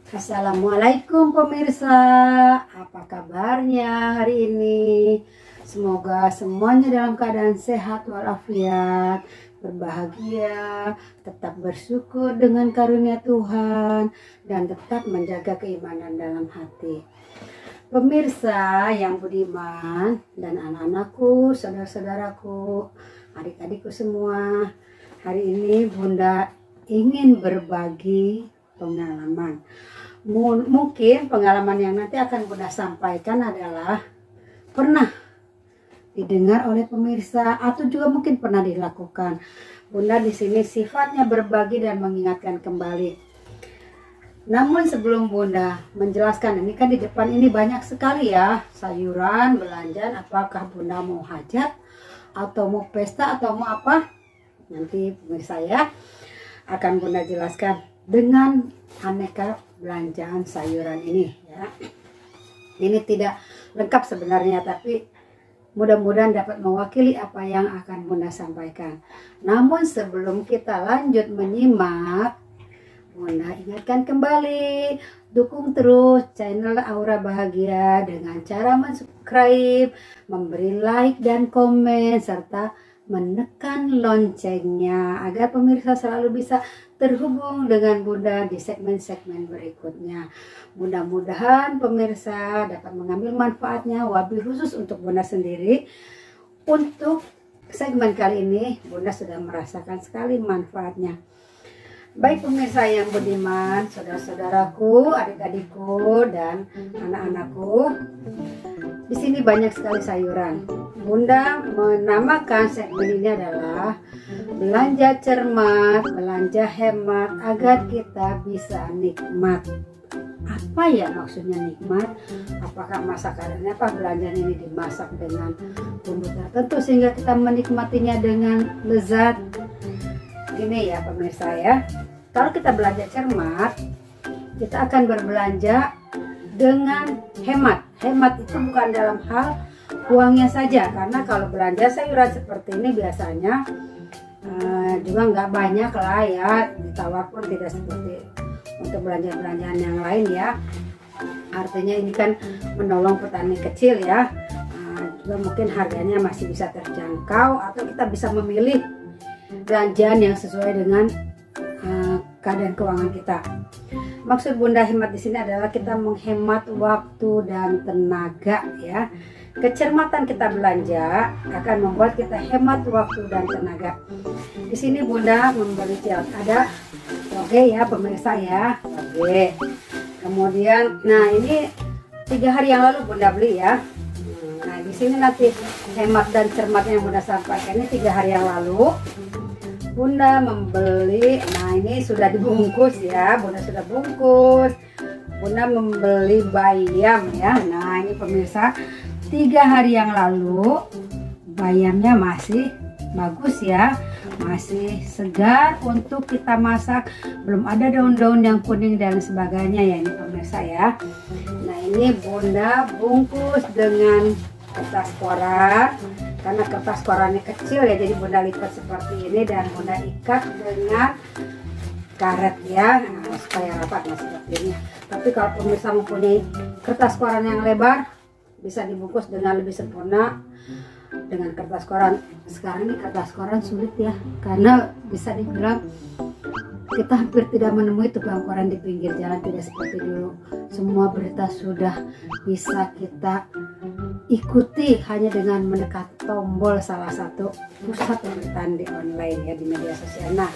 Assalamualaikum pemirsa, apa kabarnya hari ini? Semoga semuanya dalam keadaan sehat walafiat, berbahagia, tetap bersyukur dengan karunia Tuhan, dan tetap menjaga keimanan dalam hati. Pemirsa yang budiman dan anak-anakku, saudara-saudaraku, adik-adikku semua, hari ini Bunda ingin berbagi pengalaman. Mungkin pengalaman yang nanti akan Bunda sampaikan adalah pernah didengar oleh pemirsa atau juga mungkin pernah dilakukan. Bunda di sini sifatnya berbagi dan mengingatkan kembali. Namun sebelum Bunda menjelaskan, ini kan di depan ini banyak sekali ya sayuran, belanjaan. Apakah Bunda mau hajat atau mau pesta atau mau apa? Nanti pemirsa ya akan Bunda jelaskan dengan aneka belanjaan sayuran ini ya. Ini tidak lengkap sebenarnya, tapi mudah-mudahan dapat mewakili apa yang akan Bunda sampaikan. Namun sebelum kita lanjut menyimak, Bunda ingatkan kembali, dukung terus channel Aura Bahagia dengan cara subscribe, memberi like dan komen, serta menekan loncengnya agar pemirsa selalu bisa terhubung dengan Bunda di segmen-segmen berikutnya. Mudah-mudahan pemirsa dapat mengambil manfaatnya, wabil khusus untuk Bunda sendiri. Untuk segmen kali ini Bunda sudah merasakan sekali manfaatnya. Baik pemirsa yang budiman, saudara-saudaraku, adik-adikku, dan anak-anakku, di sini banyak sekali sayuran. Bunda menamakan segmen ini adalah belanja cermat, belanja hemat agar kita bisa nikmat. Apa ya maksudnya nikmat? Apakah masakannya apa belanjaan ini dimasak dengan bumbu tertentu sehingga kita menikmatinya dengan lezat? Ini ya pemirsa ya. Kalau kita belanja cermat, kita akan berbelanja dengan hemat. Hemat itu bukan dalam hal uangnya saja, karena kalau belanja sayuran seperti ini biasanya juga nggak banyak lah ya, ditawar pun tidak seperti untuk belanja-belanjaan yang lain ya. Artinya ini kan menolong petani kecil ya, juga mungkin harganya masih bisa terjangkau atau kita bisa memilih belanjaan yang sesuai dengan keadaan keuangan kita. Maksud Bunda hemat di sini adalah kita menghemat waktu dan tenaga ya. Kecermatan kita belanja akan membuat kita hemat waktu dan tenaga. Di sini Bunda memberi ada toge ya pemirsa ya, toge. Kemudian, nah ini 3 hari yang lalu Bunda beli ya. Nah di sini nanti hemat dan cermat yang Bunda sampaikan ini 3 hari yang lalu. Bunda membeli, nah ini sudah dibungkus ya, Bunda sudah bungkus. Bunda membeli bayam ya. Nah ini pemirsa, 3 hari yang lalu bayamnya masih bagus ya, masih segar untuk kita masak, belum ada daun-daun yang kuning dan sebagainya ya ini pemirsa ya. Nah ini Bunda bungkus dengan kertas koran, karena kertas korannya kecil ya, jadi Bunda lipat seperti ini dan Bunda ikat dengan karet ya, nah, supaya rapat nah seperti ini. Tapi kalau pemirsa mempunyai kertas koran yang lebar, bisa dibungkus dengan lebih sempurna dengan kertas koran. Sekarang ini kertas koran sulit ya, karena bisa dibilang kita hampir tidak menemui tukang koran di pinggir jalan, tidak seperti dulu. Semua berita sudah bisa kita ikuti hanya dengan menekan tombol salah satu pusat pemberitaan di online ya, di media sosial. Nah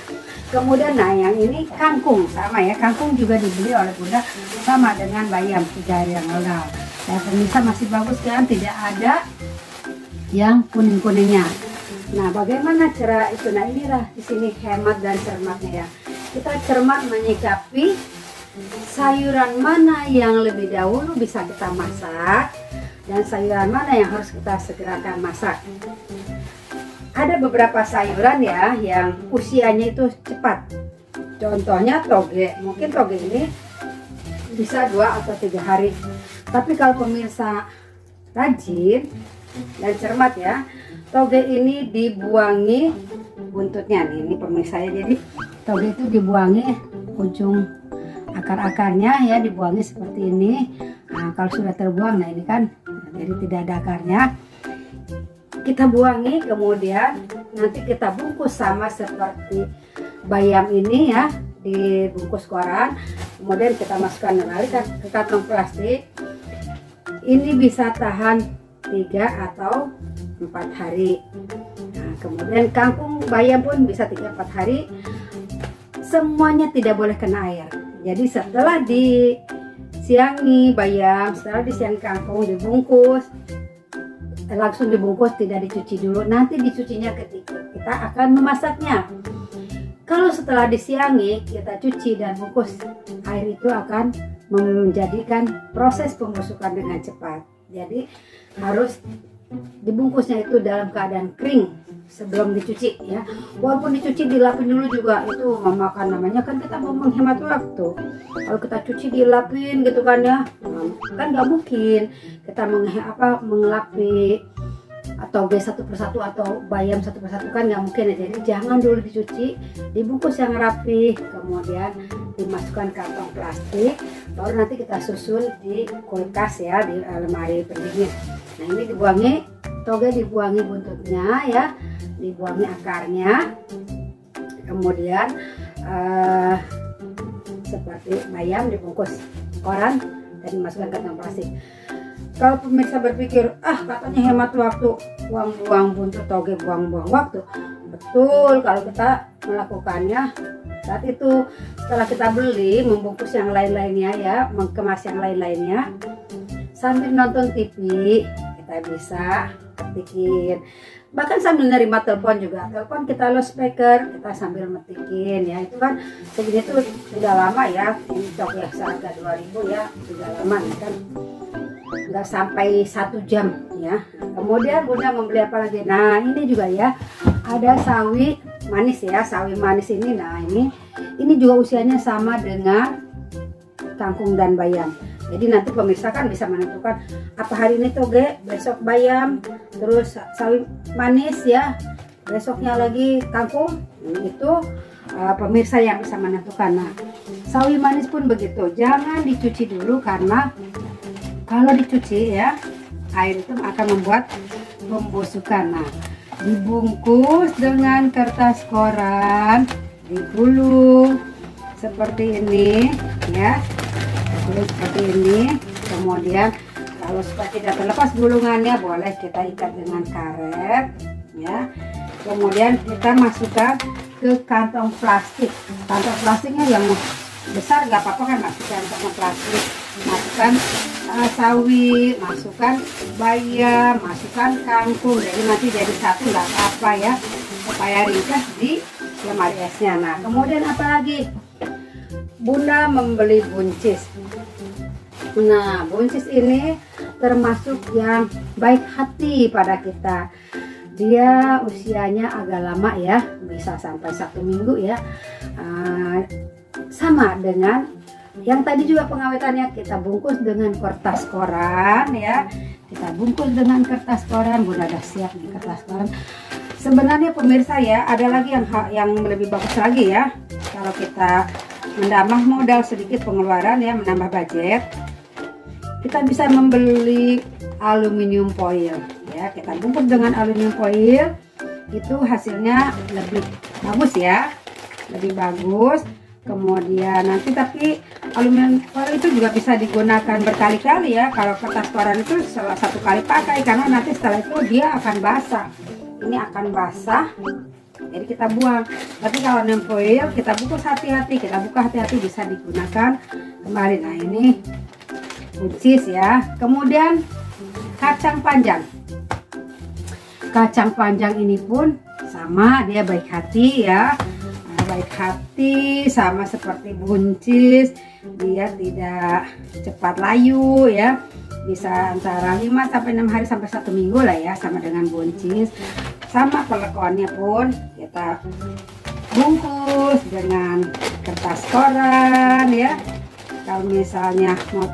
kemudian yang ini kangkung sama ya, kangkung juga dibeli oleh Bunda sama dengan bayam 3 hari yang lalu. Ya pemirsa masih bagus kan, tidak ada yang kuning-kuningnya. Nah bagaimana cara itu? Nah inilah di sini hemat dan cermatnya ya. Kita cermat menyikapi sayuran mana yang lebih dahulu bisa kita masak dan sayuran mana yang harus kita segerakan masak. Ada beberapa sayuran ya yang usianya itu cepat. Contohnya toge. Mungkin toge ini bisa 2 atau 3 hari. Tapi kalau pemirsa rajin dan cermat ya, toge ini dibuangi buntutnya nih, ini pemirsa ya. Jadi toge itu dibuangi ujung akar-akarnya ya, dibuangnya seperti ini. Nah, kalau sudah terbuang, nah ini kan jadi tidak ada akarnya, kita buangi. Kemudian nanti kita bungkus sama seperti bayam ini ya, dibungkus koran. Kemudian kita masukkan kembali ke kantong plastik. Ini bisa tahan 3 atau 4 hari. Nah, kemudian kangkung bayam pun bisa 3-4 hari. Semuanya tidak boleh kena air. Jadi setelah disiangi bayam, setelah disiangi kangkung, dibungkus, langsung dibungkus, tidak dicuci dulu. Nanti dicucinya ketika kita akan memasaknya. Kalau setelah disiangi kita cuci dan bungkus, air itu akan menjadikan proses pembusukan dengan cepat. Jadi harus dibungkusnya itu dalam keadaan kering sebelum dicuci ya. Walaupun dicuci dilapin dulu juga itu memakan, namanya kan kita mau menghemat waktu. Kalau kita cuci dilapin gitu kan ya, kan nggak mungkin kita mengelapi atau satu persatu atau bayam satu persatu, kan nggak mungkin ya. Jadi jangan dulu dicuci, dibungkus yang rapi, kemudian dimasukkan kantong plastik, baru nanti kita susun di kulkas ya, di lemari pendingin. Nah ini dibuangi, toge dibuangi buntutnya ya, dibuangi akarnya, kemudian seperti bayam dibungkus koran dan dimasukkan ke kantong plastik. Kalau pemirsa berpikir, katanya hemat waktu, buang-buang buntut toge, buang-buang waktu. Betul, kalau kita melakukannya saat itu setelah kita beli, membungkus yang lain-lainnya ya, mengemas yang lain-lainnya, sambil nonton TV kita bisa ketikin. Bahkan sambil nerima telepon juga, telepon kita loudspeaker, kita sambil metikin ya. Itu kan segini tuh sudah lama ya, ini toge seharga 2.000 ya, sudah lama ya kan, nggak sampai 1 jam ya. Kemudian Bunda membeli apa lagi? Nah ini juga ya, ada sawi manis ya, sawi manis ini. Nah ini juga usianya sama dengan kangkung dan bayam. Jadi nanti pemirsa kan bisa menentukan apa hari ini toge, besok bayam, terus sawi manis ya, besoknya lagi kangkung. Itu pemirsa yang bisa menentukan. Nah sawi manis pun begitu, jangan dicuci dulu, karena kalau dicuci ya, air itu akan membuat pembusukan. Nah dibungkus dengan kertas koran, digulung seperti ini ya, seperti ini. Kemudian kalau supaya tidak terlepas gulungannya, boleh kita ikat dengan karet ya. Kemudian kita masukkan ke kantong plastik. Kantong plastiknya yang besar nggak apa-apa kan, masukkan kantong plastik, masukkan sawi, masukkan bayam, masukkan kangkung. Jadi nanti jadi satu, nggak apa-apa ya, supaya ringkas di lemari esnya. Nah kemudian apa lagi? Bunda membeli buncis. Nah buncis ini termasuk yang baik hati pada kita. Dia usianya agak lama ya, bisa sampai 1 minggu ya. Sama dengan yang tadi juga pengawetannya, kita bungkus dengan kertas koran ya. Kita bungkus dengan kertas koran. Bunda udah siap di kertas koran. Sebenarnya pemirsa ya, ada lagi yang lebih bagus lagi ya. Kalau kita menambah modal sedikit pengeluaran ya, menambah budget, kita bisa membeli aluminium foil ya. Kita bungkus dengan aluminium foil, itu hasilnya lebih bagus ya, lebih bagus. Kemudian nanti tapi aluminium foil itu juga bisa digunakan berkali-kali ya. Kalau kertas koran itu salah satu kali pakai, karena nanti setelah itu dia akan basah. Ini akan basah, jadi kita buang. Tapi kalau aluminium foil kita bungkus hati-hati, kita buka hati-hati, bisa digunakan kembali. Nah ini buncis ya. Kemudian kacang panjang. Kacang panjang ini pun sama, dia baik hati ya. Baik hati, sama seperti buncis, dia tidak cepat layu ya, bisa antara 5-6 hari sampai 1 minggu lah ya, sama dengan buncis. Sama pelekonnya pun kita bungkus dengan kertas koran ya. Kalau misalnya mau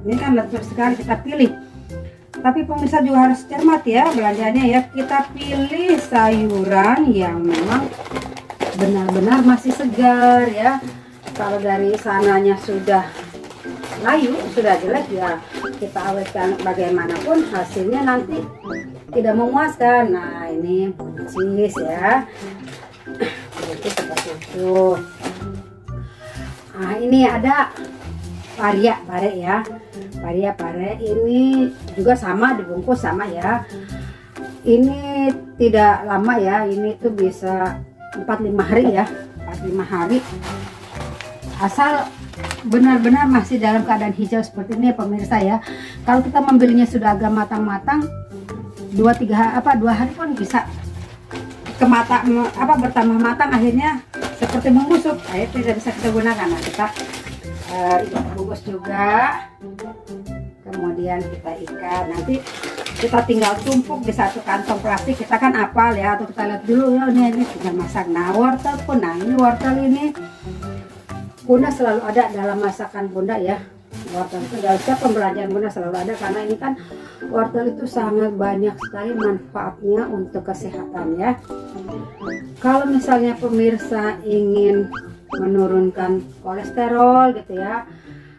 ini kan lentur sekali, kita pilih. Tapi pemirsa juga harus cermat ya belanjanya ya, kita pilih sayuran yang memang benar-benar masih segar ya. kalau dari sananya sudah layu, sudah jelek, ya kita awetkan bagaimanapun hasilnya nanti tidak memuaskan. Nah ini buncis ya, buncis seperti itu. Nah ini ada paria pare ya, paria pare ini juga sama, dibungkus sama ya. Ini tidak lama ya, ini tuh bisa 4-5 hari ya, 4-5 hari. Asal benar-benar masih dalam keadaan hijau seperti ini ya pemirsa ya. Kalau kita membelinya sudah agak matang-matang, 2 hari pun bisa bertambah matang, akhirnya seperti membusuk. Akhirnya tidak bisa kita gunakan. Nah kita bungkus juga, kemudian kita ikat. Nanti kita tinggal tumpuk di satu kantong plastik. Kita kan apal ya, atau kita lihat dulu ya, ini tinggal masak. Nah wortel pun, nah ini wortel ini Bunda selalu ada dalam masakan Bunda ya. Wortel itu dalam setiap pembelajaran Bunda selalu ada, karena ini kan wortel itu sangat banyak sekali manfaatnya untuk kesehatan ya. Kalau misalnya pemirsa ingin menurunkan kolesterol gitu ya,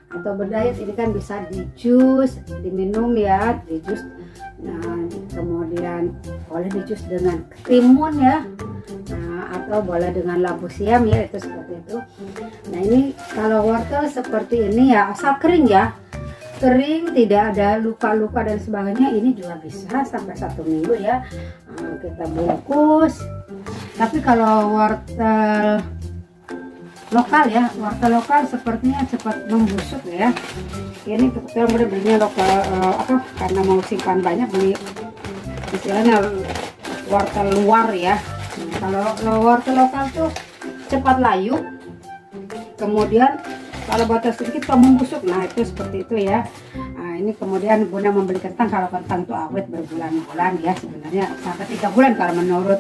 atau berdiet, ini kan bisa di jus, diminum ya, di jus. Nah kemudian boleh di jus dengan ketimun ya, nah, atau boleh dengan labu siam ya, itu seperti itu. Nah ini kalau wortel seperti ini ya, asal kering ya, kering, tidak ada luka-luka dan sebagainya, ini juga bisa sampai 1 minggu ya. Nah, kita bungkus. Tapi kalau wortel lokal ya, wortel lokal sepertinya cepat membusuk ya. Ini kebetulan udah belinya lokal, karena mau simpan banyak, beli istilahnya wortel luar ya. Nah, kalau wortel lokal tuh cepat layu, kemudian kalau wortel sedikit kok membusuk. Nah itu seperti itu ya. Nah ini kemudian Bunda membeli kentang. Kalau kentang itu awet berbulan-bulan ya, sebenarnya sampai 3 bulan kalau menurut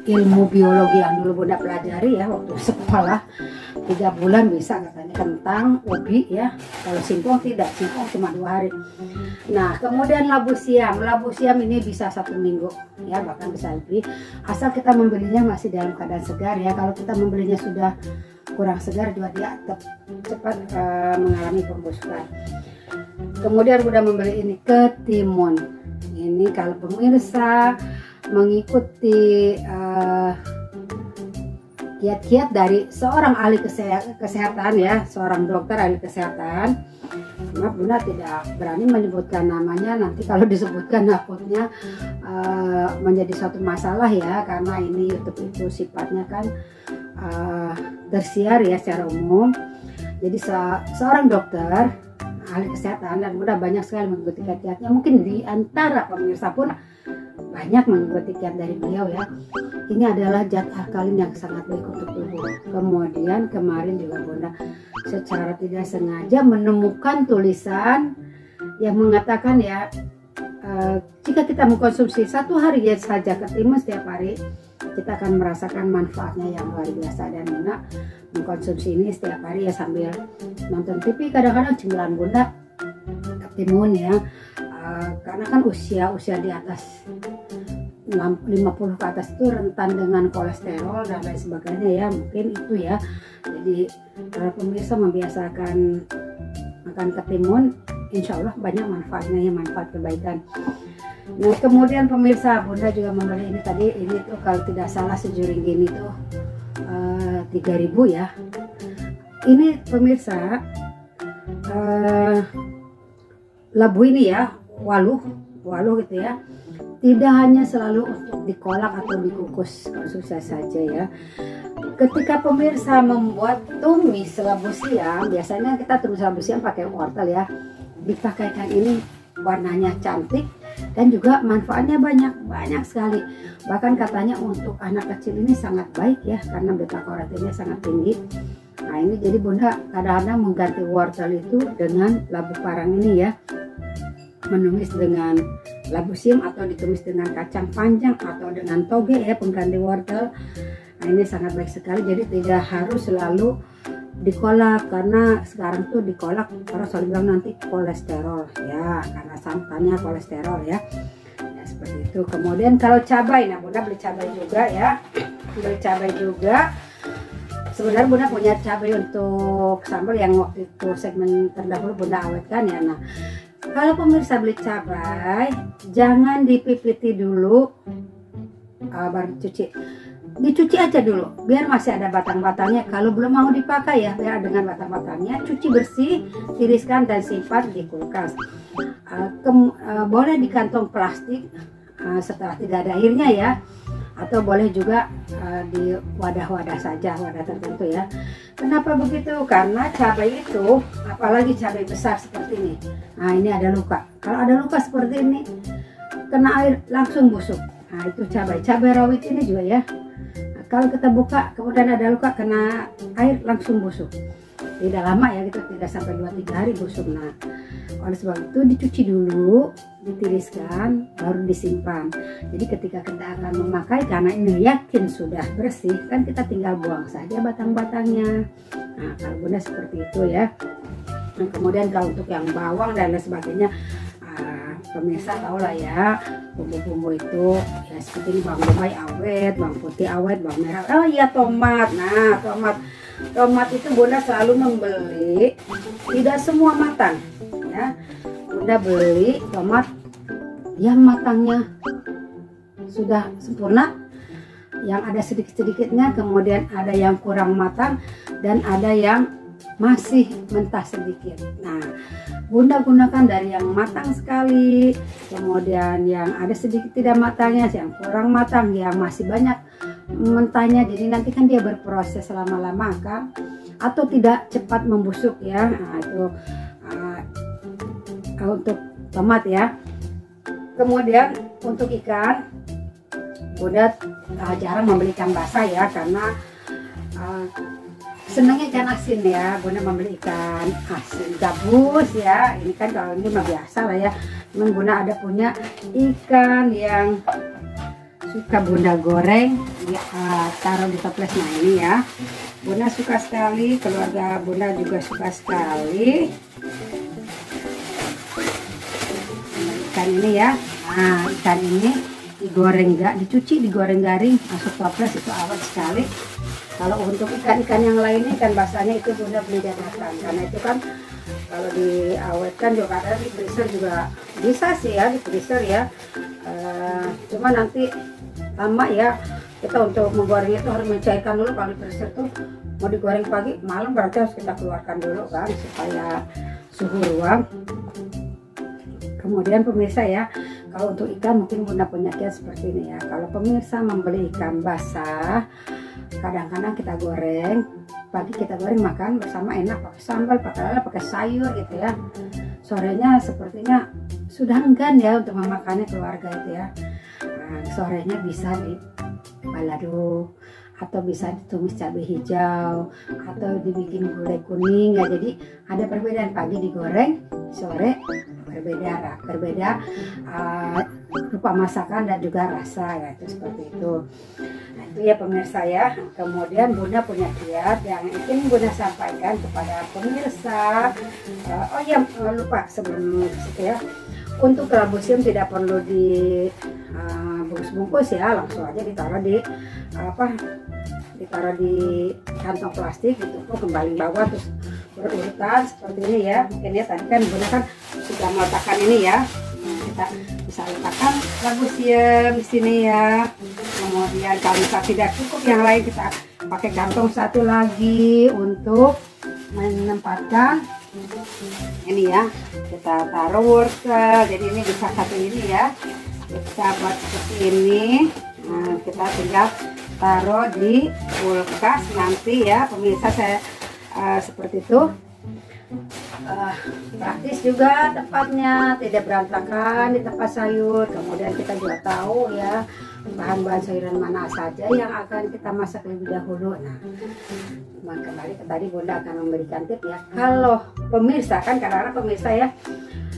ilmu biologi yang dulu Bunda pelajari ya waktu sekolah. 3 bulan bisa katanya kentang, ubi ya. Kalau singkong tidak, singkong cuma 2 hari. Nah kemudian labu siam ini bisa 1 minggu ya, bahkan bisa lebih, asal kita membelinya masih dalam keadaan segar ya. Kalau kita membelinya sudah kurang segar juga dia cepat mengalami pembusukan. Kemudian Bunda membeli ini ketimun. Ini kalau pemirsa mengikuti kiat-kiat dari seorang ahli kesehatan ya, seorang dokter ahli kesehatan. Maaf Bunda tidak berani menyebutkan namanya, nanti kalau disebutkan takutnya menjadi suatu masalah ya, karena ini YouTube itu sifatnya kan tersiar ya secara umum. Jadi seorang dokter ahli kesehatan, dan Bunda banyak sekali mengikuti kiat-kiatnya. Mungkin di antara pemirsa pun banyak mengikuti kiat dari beliau ya. Ini adalah zat alkalin yang sangat baik untuk tubuh. Kemudian kemarin juga Bunda secara tidak sengaja menemukan tulisan yang mengatakan ya, jika kita mengkonsumsi 1 hari saja ketimun setiap hari, kita akan merasakan manfaatnya yang luar biasa. Dan Bunda mengkonsumsi ini setiap hari ya, sambil nonton TV. Kadang-kadang cemilan Bunda ketimun ya, karena kan usia di atas 50 ke atas itu rentan dengan kolesterol dan lain sebagainya ya, mungkin itu ya. Jadi kalau pemirsa membiasakan makan ketimun, insya Allah banyak manfaatnya ya, manfaat kebaikan. Nah kemudian pemirsa, Bunda juga membeli ini tadi, ini tuh kalau tidak salah sejuring gini tuh 3.000 ya. Ini pemirsa labu ini ya, waluh gitu ya, tidak hanya selalu untuk dikolak atau dikukus, sukses saja ya. Ketika pemirsa membuat tumis labu siam, biasanya kita tumis labu siam pakai wortel ya, dipakaikan ini warnanya cantik dan juga manfaatnya banyak sekali. Bahkan katanya untuk anak kecil ini sangat baik ya, karena beta karotinnya sangat tinggi. Nah ini jadi Bunda kadang-kadang mengganti wortel itu dengan labu parang ini ya, menumis dengan labu siam atau ditumis dengan kacang panjang atau dengan toge ya, pengganti wortel. Nah ini sangat baik sekali, jadi tidak harus selalu dikolak, karena sekarang tuh dikolak orang selalu bilang nanti kolesterol ya, karena santannya kolesterol ya. Ya seperti itu. Kemudian kalau cabai, nah Bunda beli cabai juga ya, beli cabai juga. Sebenarnya Bunda punya cabai untuk sambal yang waktu itu segmen terdahulu Bunda awetkan ya. Nah, kalau pemirsa beli cabai, jangan dipipiti dulu, baru cuci. Dicuci aja dulu, biar masih ada batang-batangnya. Kalau belum mau dipakai ya, biar dengan batang-batangnya, cuci bersih, tiriskan dan simpan di kulkas. Boleh di kantong plastik setelah tidak ada airnya ya, atau boleh juga di wadah-wadah saja, wadah tertentu ya. Kenapa begitu? Karena cabai itu, apalagi cabai besar seperti ini, nah ini ada luka. Kalau ada luka seperti ini, kena air langsung busuk. Nah itu cabai rawit ini juga ya. Nah, kalau kita buka kemudian ada luka, kena air langsung busuk. Tidak lama ya gitu, tidak sampai 2-3 hari busuk. Nah oleh sebab itu dicuci dulu, ditiriskan, baru disimpan. Jadi ketika kita akan memakai, karena ini yakin sudah bersih, kan kita tinggal buang saja batang-batangnya. Nah kalau Bunda seperti itu ya. Nah, kemudian kalau untuk yang bawang dan lain sebagainya, pemirsa tahu lah ya, bumbu-bumbu itu ya seperti ini, bawang bombay awet, bawang putih awet, bawang merah. Oh iya, tomat. Nah tomat itu Bunda selalu membeli tidak semua matang ya. Bunda beli tomat yang matangnya sudah sempurna, yang ada sedikit-sedikitnya, kemudian ada yang kurang matang, dan ada yang masih mentah sedikit. Nah Bunda gunakan dari yang matang sekali, kemudian yang ada sedikit tidak matangnya, yang kurang matang, yang masih banyak mentahnya. Jadi nanti kan dia berproses lama-lama kan, atau tidak cepat membusuk ya. Nah itu untuk tomat ya. Kemudian untuk ikan, Bunda jarang membeli ikan basah ya, karena senangnya ikan asin ya. Bunda membeli ikan asin gabus ya. Ini kan kalau ini mah biasa lah ya. Cuman Bunda ada punya ikan yang suka Bunda goreng ya, taruh di toples. Nah ini ya, Bunda suka sekali, keluarga Bunda juga suka sekali ikan ini ya. Nah ikan ini digoreng, enggak dicuci, digoreng garing, masuk toples, itu awet sekali. Kalau untuk ikan-ikan yang lainnya, ikan basahnya itu Bunda beli dadakan, karena itu kan kalau diawetkan juga ada di freezer juga bisa sih ya, di freezer ya. Cuma nanti lama ya, kita untuk menggoreng itu harus mencairkan dulu. Kalau di freezer tuh mau digoreng pagi malam berarti harus kita keluarkan dulu kan, supaya suhu ruang. Kemudian pemirsa ya, kalau untuk ikan mungkin Bunda punya kiat seperti ini ya. Kalau pemirsa membeli ikan basah, kadang-kadang kita goreng pagi, kita goreng makan bersama enak, pakai sambal, pakai sayur gitu ya. Sorenya sepertinya sudah enggan ya untuk memakannya keluarga itu ya. Nah, sorenya bisa di balado, atau bisa ditumis cabai hijau, atau dibikin gulai kuning ya. Jadi ada perbedaan, pagi digoreng, sore berbeda rupa masakan dan juga rasa ya, itu seperti itu. Nah itu ya pemirsa ya. Kemudian Bunda punya kiat yang ingin Bunda sampaikan kepada pemirsa. Oh ya, lupa sebelum itu ya, untuk kalbosium tidak perlu di bungkus-bungkus ya, langsung aja ditaruh di ditaruh di kantong plastik, ditumpuk kembali bawah, terus berurutan seperti ini ya. Mungkin ya tadi kan Bunda kan sudah meletakkan ini ya. Kita bisa letakkan kalbosium di sini ya. Kemudian kalau misalnya tidak cukup yang lain, kita pakai kantong satu lagi untuk menempatkan ini ya. Kita taruh wortel. Jadi ini bisa satu ini ya. Kita buat seperti ini. Nah, kita tinggal taruh di kulkas nanti ya pemirsa. Saya seperti itu. Praktis juga tempatnya, tidak berantakan di tempat sayur. Kemudian kita juga tahu ya bahan-bahan sayuran mana saja yang akan kita masak lebih dahulu. Nah, kembali ke tadi, Bunda akan memberikan tips ya. Kalau pemirsa kan, kadang-kadang pemirsa ya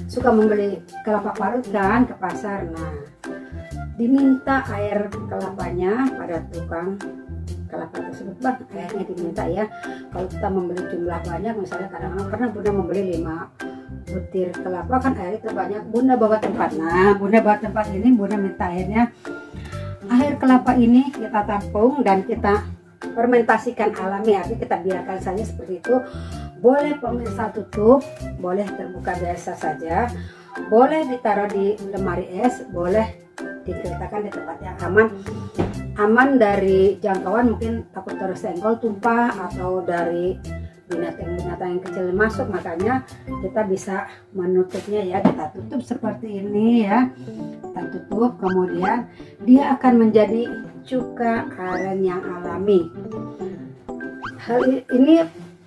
suka membeli kelapa parut kan ke pasar. Nah, diminta air kelapanya pada tukang kelapa tersebut, Bang, airnya diminta ya. Kalau kita membeli jumlah banyak, misalnya kadang-kadang pernah Bunda membeli 5 butir kelapa, kan airnya terbanyak, Bunda bawa tempat. Nah, Bunda bawa tempat ini, Bunda minta airnya, air kelapa ini kita tampung dan kita fermentasikan alami, artinya kita biarkan saja seperti itu. Boleh pemirsa tutup, boleh terbuka biasa saja, boleh ditaruh di lemari es, boleh diletakkan di tempat yang aman dari jangkauan, mungkin takut tersenggol, tumpah, atau dari binatang-binatang yang kecil masuk. Makanya kita bisa menutupnya ya, kita tutup seperti ini ya, kita tutup, kemudian dia akan menjadi cuka aren yang alami. Hal ini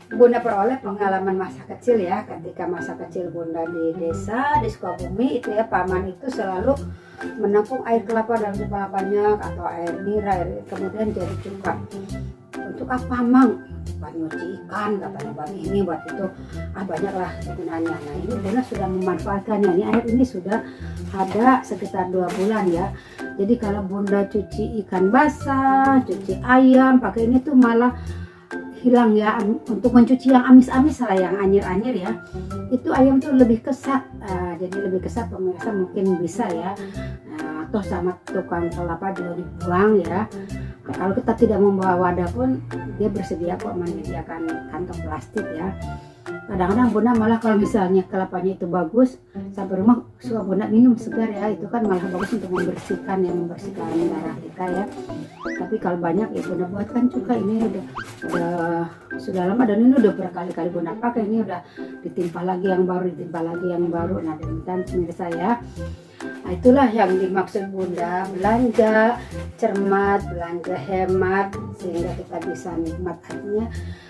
Bunda peroleh pengalaman masa kecil ya. Ketika masa kecil Bunda di desa di Sukabumi itu ya, paman itu selalu menampung air kelapa dalam jumlah banyak atau air nira, kemudian jadi cuka. Untuk apa, Mang? Buat nyuci ikan katanya, buat ini buat itu, banyaklah kegunaannya. Nah, ini Bunda sudah memanfaatkannya. Ini air ini sudah ada sekitar 2 bulan ya. Jadi kalau Bunda cuci ikan basah, cuci ayam pakai ini tuh malah hilang ya. Untuk mencuci yang amis-amis lah, yang anyir-anyir ya, itu ayam tuh lebih kesat. Jadi lebih kesat, pemirsa mungkin bisa ya. Atau sama tukang kelapa juga dibuang ya. Kalau kita tidak membawa wadah pun dia bersedia kok menyediakan kantong plastik ya. Kadang-kadang Bunda malah kalau misalnya kelapanya itu bagus, sampai rumah suka Bunda minum segar ya, itu kan malah bagus untuk membersihkan darah kita ya. Tapi kalau banyak ya Bunda buatkan cuka. Ini udah sudah lama dan ini udah berkali-kali Bunda pakai. Ini udah ditimpa lagi yang baru, Nah, demikian pemirsa ya. Nah, itulah yang dimaksud Bunda belanja cermat, belanja hemat, sehingga kita bisa nikmat. Artinya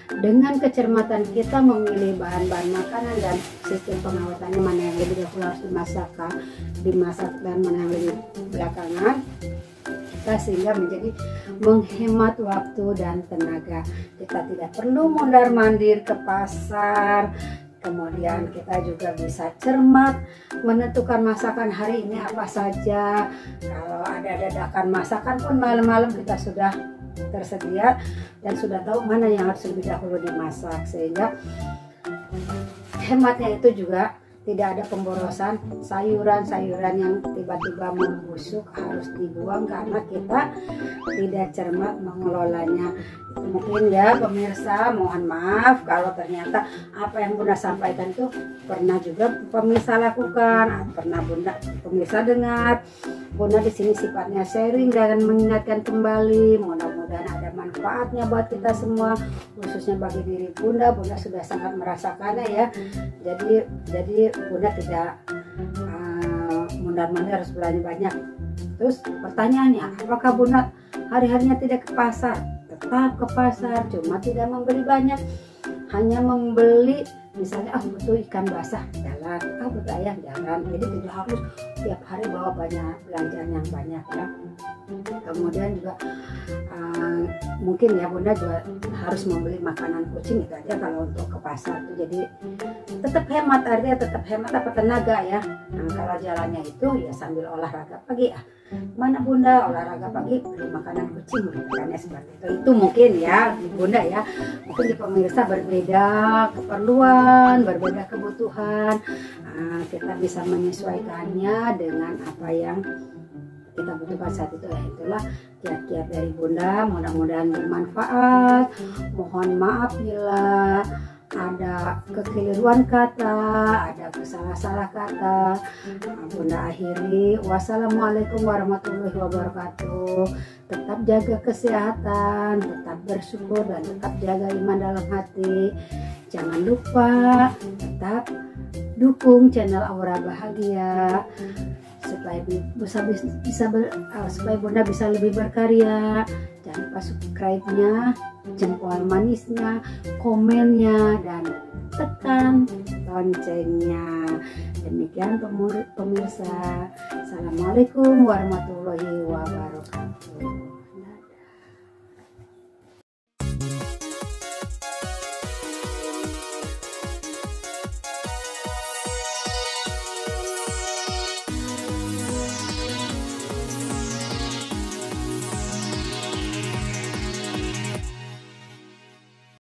dengan kecermatan kita memilih bahan-bahan makanan dan sistem pengawetannya, mana yang lebih dahulu harus dimasak dan mana yang lebih belakangan, kita sehingga menjadi menghemat waktu dan tenaga. Kita tidak perlu mondar-mandir ke pasar. Kemudian kita juga bisa cermat menentukan masakan hari ini apa saja. Kalau ada dadakan masakan pun malam-malam kita sudah tersedia dan sudah tahu mana yang harus lebih dahulu dimasak, sehingga hematnya itu juga tidak ada pemborosan. Sayuran-sayuran yang tiba-tiba membusuk harus dibuang karena kita tidak cermat mengelolanya. Itu mungkin ya pemirsa, mohon maaf kalau ternyata apa yang Bunda sampaikan itu pernah juga pemirsa lakukan, pernah Bunda pemirsa dengar. Bunda di sini sifatnya sharing dan mengingatkan kembali. Mudah-mudahan ada manfaatnya buat kita semua, khususnya bagi diri Bunda. Bunda sudah sangat merasakannya ya. Jadi Bunda tidak mondar-mandir harus belanja banyak. Terus pertanyaannya, apakah Bunda hari-harinya tidak ke pasar? Tetap ke pasar, cuma tidak membeli banyak, hanya membeli misalnya butuh ikan basah jalan, butuh ayam jalan. Jadi tidak harus tiap hari bawa banyak belanjaan yang banyak ya. Kemudian juga mungkin ya Bunda juga harus membeli makanan kucing itu aja kalau untuk ke pasar tuh. Jadi tetap hemat, artinya tetap hemat apa tenaga ya. Nah, kalau jalannya itu ya sambil olahraga pagi mana Bunda olahraga pagi beli makanan kucing bukannya seperti itu mungkin ya Bunda ya. Mungkin di pemirsa berbeda keperluan, berbeda kebutuhan, kita bisa menyesuaikannya dengan apa yang kita butuhkan saat itu ya. Itulah kiat-kiat dari Bunda, mudah-mudahan bermanfaat. Mohon maaf bila ada kekeliruan kata, ada kesalah-salah kata. Bunda akhiri, wassalamualaikum warahmatullahi wabarakatuh. Tetap jaga kesehatan, tetap bersyukur dan tetap jaga iman dalam hati. Jangan lupa tetap dukung channel Aura Bahagia supaya supaya Bunda bisa lebih berkarya. Jangan lupa subscribe-nya, jempol manisnya, komennya, dan tekan loncengnya. Demikian pemirsa. Assalamualaikum warahmatullahi wabarakatuh.